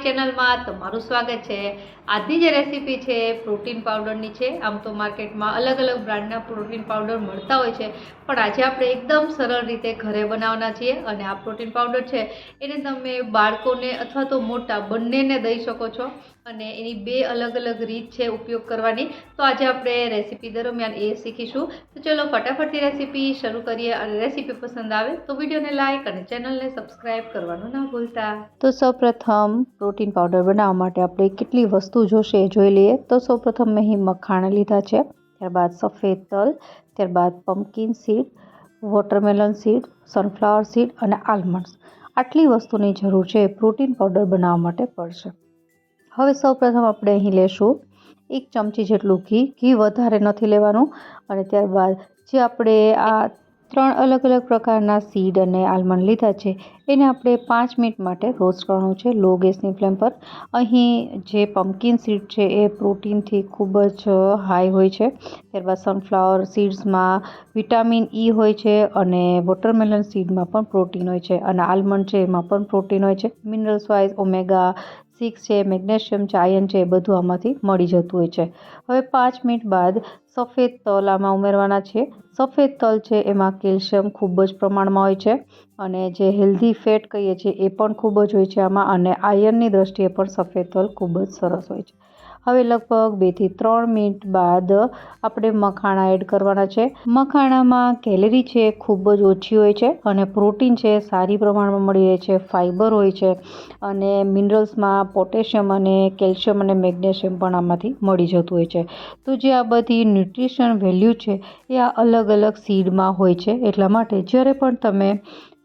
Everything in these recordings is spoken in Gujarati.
ચેનલમાં તમારું સ્વાગત છે। આજની જે રેસીપી છે પ્રોટીન પાવડરની છે। આમ તો માર્કેટમાં અલગ અલગ બ્રાન્ડના પ્રોટીન પાવડર મળતા હોય છે, પણ આજે આપણે એકદમ સરળ રીતે ઘરે બનાવવાના છીએ। અને આ પ્રોટીન પાવડર છે એને તમે બાળકોને અથવા તો મોટા બંનેને દઈ શકો છો, અને એની બે અલગ અલગ રીત છે ઉપયોગ કરવાની। તો આજે આપણે રેસીપી દરમિયાન એ શીખીશું। તો ચલો ફટાફટથી રેસીપી શરૂ કરીએ, અને રેસીપી પસંદ આવે તો વિડીયોને લાઇક અને ચેનલને સબસ્ક્રાઇબ કરવાનું ના ભૂલતા। તો સૌપ્રથમ પ્રોટીન પાવડર બનાવવા માટે આપણે કેટલી વસ્તુ જોશે એ જોઈ લઈએ। તો સૌપ્રથમ મેં અહીં મખાણા લીધા છે, ત્યારબાદ સફેદ તલ, ત્યારબાદ pumpkin seed, watermelon seed, sunflower seed અને આલમંડ્સ। આટલી વસ્તુની જરૂર છે પ્રોટીન પાવડર બનાવવા માટે પડશે। હવે સૌપ્રથમ આપણે અહીં લેશું 1 ચમચી જેટલું ઘી। ઘી વધારે નથી લેવાનું। અને ત્યારબાદ જે આપણે આ 3 અલગ અલગ પ્રકારના સીડ અને આલમંડ લીધા છે એને આપણે 5 મિનિટ માટે રોસ્ટ કરવાનું છે લો ગેસની ફ્લેમ પર। અહીં જે પમ્પકિન સીડ છે એ પ્રોટીનથી ખૂબ જ હાઈ હોય છે, ત્યારબાદ સનફ્લાવર સીડ્સમાં વિટામિન E હોય છે, અને વોટરમેલન સીડમાં પણ પ્રોટીન હોય છે, અને આલમંડ છે એમાં પણ પ્રોટીન હોય છે। મિનરલ્સ વાઇઝ ઓમેગા 6 છે, મેગ્નેશિયમ છે, આયર્ન છે, એ બધું આમાંથી મળી જતું હોય છે। હવે 5 મિનિટ બાદ સફેદ તલ આમાં ઉમેરવાના છે। સફેદ તલ છે એમાં કેલ્શિયમ ખૂબ જ પ્રમાણમાં હોય છે, અને જે હેલ્ધી ફેટ કહીએ છીએ એ પણ ખૂબ જ હોય છે આમાં, અને આયર્નની દ્રષ્ટિએ પણ સફેદ તલ ખૂબ જ સરસ હોય છે। હવે લગભગ 2 થી 3 મિનિટ બાદ આપણે મખાણા એડ કરવાના છે। મખાણામાં કેલરી છે ખૂબ જ ઓછી હોય છે, અને પ્રોટીન છે સારી પ્રમાણમાં મળી રહે છે, ફાઇબર હોય છે, અને મિનરલ્સમાં પોટેશિયમ અને કેલ્શિયમ અને મેગ્નેશિયમ પણ આમાંથી મળી જતું હોય છે। તો જે આ બધી ન્યુટ્રિશન વેલ્યુ છે એ આ અલગ અલગ સીડમાં હોય છે, એટલા માટે જ્યારે પણ તમે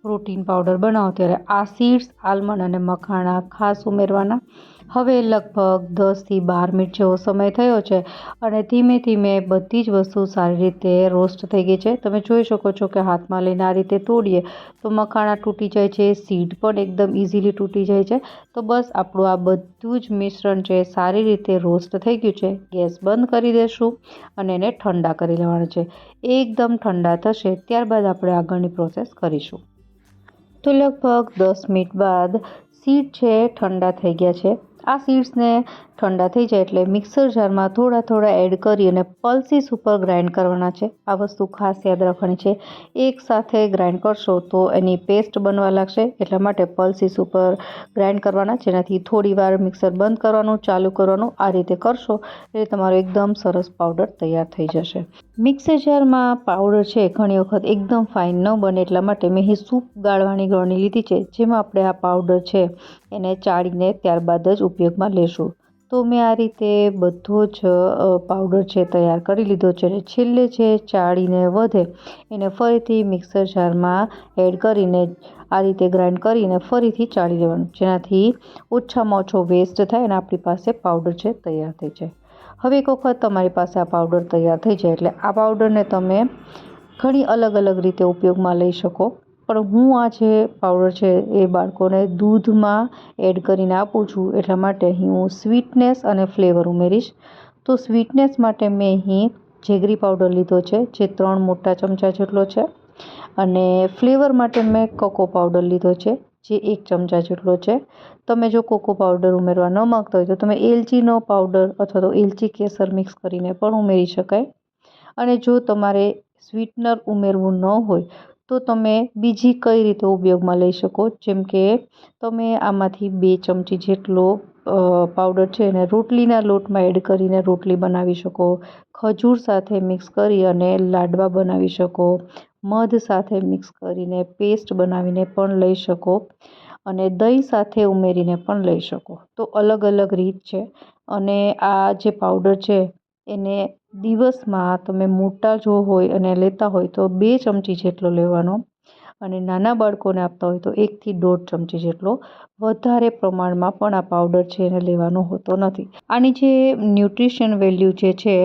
પ્રોટીન પાવડર બનાવો ત્યારે આ સીડ્સ, આલમંડ અને મખાણા ખાસ ઉમેરવાના। હવે લગભગ 10 થી 12 મિનિટ જેવો સમય થયો છે, અને ધીમે ધીમે બધી જ વસ્તુ સારી રીતે રોસ્ટ થઈ ગઈ છે। તમે જોઈ શકો છો કે હાથમાં લઈને આ રીતે તોડીએ તો મખાણા તૂટી જાય છે, સીડ પણ એકદમ ઇઝીલી તૂટી જાય છે। તો બસ આપણું આ બધું જ મિશ્રણ છે સારી રીતે રોસ્ટ થઈ ગયું છે। ગેસ બંધ કરી દઈશું અને એને ઠંડા કરી લેવાના છે। એકદમ ઠંડા થશે ત્યારબાદ આપણે આગળની પ્રોસેસ કરીશું। તો લગભગ 10 મિનિટ બાદ સીડ છે ઠંડા થઈ ગયા છે। આ સીડ્સને ઠંડા થઈ જાય એટલે મિક્સર જારમાં થોડા થોડા એડ કરી અને પલ્સીસ ઉપર ગ્રાઇન્ડ કરવાના છે। આ વસ્તુ ખાસ યાદ રાખવાની છે, એક સાથે ગ્રાઇન્ડ કરશો તો એની પેસ્ટ બનવા લાગશે, એટલા માટે પલ્સીસ ઉપર ગ્રાઇન્ડ કરવાના, જેનાથી થોડી વાર મિક્સર બંધ કરવાનું, ચાલુ કરવાનું, આ રીતે કરશો એટલે તમારો એકદમ સરસ પાવડર તૈયાર થઈ જશે। મિક્સર જારમાં પાવડર છે ઘણી વખત એકદમ ફાઇન ન બને, એટલા માટે મેં અહીં સૂપ ગાળવાની ગળણી લીધી છે, જેમાં આપણે આ પાવડર છે એને ચાળીને ત્યારબાદ જ ઉપયોગમાં લેશું। તો મેં આ રીતે બધો જ પાવડર છે તૈયાર કરી લીધો છે, અને છેલ્લે છે ચાળીને વધે એને ફરીથી મિક્સર જારમાં એડ કરીને આ રીતે ગ્રાઇન્ડ કરીને ફરીથી ચાળી લેવાનું, જેનાથી ઓછામાં ઓછો વેસ્ટ થાય અને આપણી પાસે પાવડર છે તૈયાર થઈ જાય। હવે એક વખત તમારી પાસે આ પાવડર તૈયાર થઈ જાય એટલે આ પાવડરને તમે ઘણી અલગ અલગ રીતે ઉપયોગમાં લઈ શકો, પણ હું આ જે પાવડર છે એ બાળકોને દૂધમાં એડ કરીને આપું છું, એટલા માટે અહીં હું સ્વીટનેસ અને ફ્લેવર ઉમેરીશ। તો સ્વીટનેસ માટે મેં અહીં જેગરી પાવડર લીધો છે, જે 3 મોટા ચમચા જેટલો છે, અને ફ્લેવર માટે મેં કોકો પાવડર લીધો છે, જે 1 ચમચા જેટલો છે। તમે જો કોકો પાવડર ઉમેરવા ન માગતા હોય તો તમે એલચીનો પાવડર અથવા તો એલચી કેસર મિક્સ કરીને પણ ઉમેરી શકાય। અને જો તમારે સ્વીટનર ઉમેરવું ન હોય તો તમે બીજી કઈ રીતે ઉપયોગમાં લઈ શકો, જેમ કે તમે આમાંથી 2 ચમચી જેટલો પાવડર છે એને રોટલીના લોટમાં એડ કરીને રોટલી બનાવી શકો, ખજૂર સાથે મિક્સ કરી અને લાડવા બનાવી શકો, મધ સાથે મિક્સ કરીને પેસ્ટ બનાવીને પણ લઈ શકો, અને દહીં સાથે ઉમેરીને પણ લઈ શકો। તો અલગ અલગ રીત છે, અને આ જે પાવડર છે એને દિવસમાં તમે મોટા જો હોય અને લેતા હોય તો 2 ચમચી જેટલો લેવાનો, અને નાના બાળકોને આપતા હોય તો 1 થી 1.5 ચમચી જેટલો, વધારે પ્રમાણમાં પણ આ પાવડર છે એને લેવાનો હોતો નથી। આની જે ન્યુટ્રિશન વેલ્યુ જે છે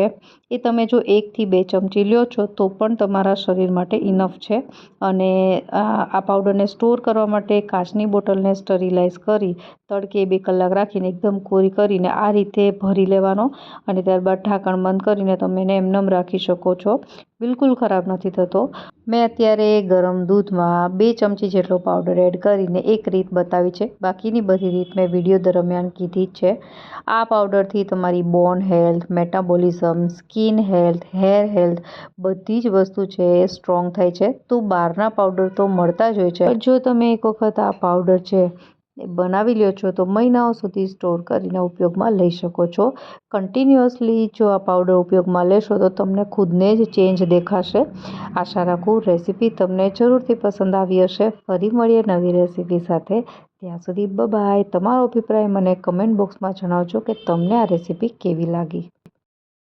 એ તમે જો 1 થી 2 ચમચી લ્યો છો તો પણ તમારા શરીર માટે ઇનફ છે. અને આ પાવડરને સ્ટોર કરવા માટે કાચની બોટલને સ્ટરીલાઇઝ કરી તડકે 2 કલાક રાખીને એકદમ કોરી કરીને આ રીતે ભરી લેવાનો અને ત્યારબાદ ઢાંકણ બંધ કરીને તમે એને એમનેમ રાખી શકો છો. બિલકુલ ખરાબ નથી થતો. મેં અત્યારે ગરમ દૂધમાં 2 ચમચી જેટલો પાવડર એડ કરીને એક રીત બતાવી છે. બાકીની બધી રીત મેં વિડીયો દરમિયાન કીધી જ છે. આ પાવડરથી તમારી bone health, metabolism, skin health, hair health બધી જ વસ્તુ છે એ સ્ટ્રોંગ થાય છે. તો બહારના પાવડર તો મળતા જ હોય છે. જો તમે એક વખત આ પાવડર છે એ બનાવી લ્યો છો તો મહિનાઓ સુધી સ્ટોર કરીને ઉપયોગમાં લઈ શકો છો. કન્ટિન્યુઅસલી જો આ પાવડર ઉપયોગમાં લેશો તો તમને ખુદને જ ચેન્જ દેખાશે. આશા રાખું રેસીપી તમને જરૂરથી પસંદ આવી હશે. ફરી મળીએ નવી રેસીપી સાથે. ત્યાં સુધી બાય. તમારો અભિપ્રાય મને કમેન્ટ બોક્સમાં જણાવજો કે તમને આ રેસીપી કેવી લાગી.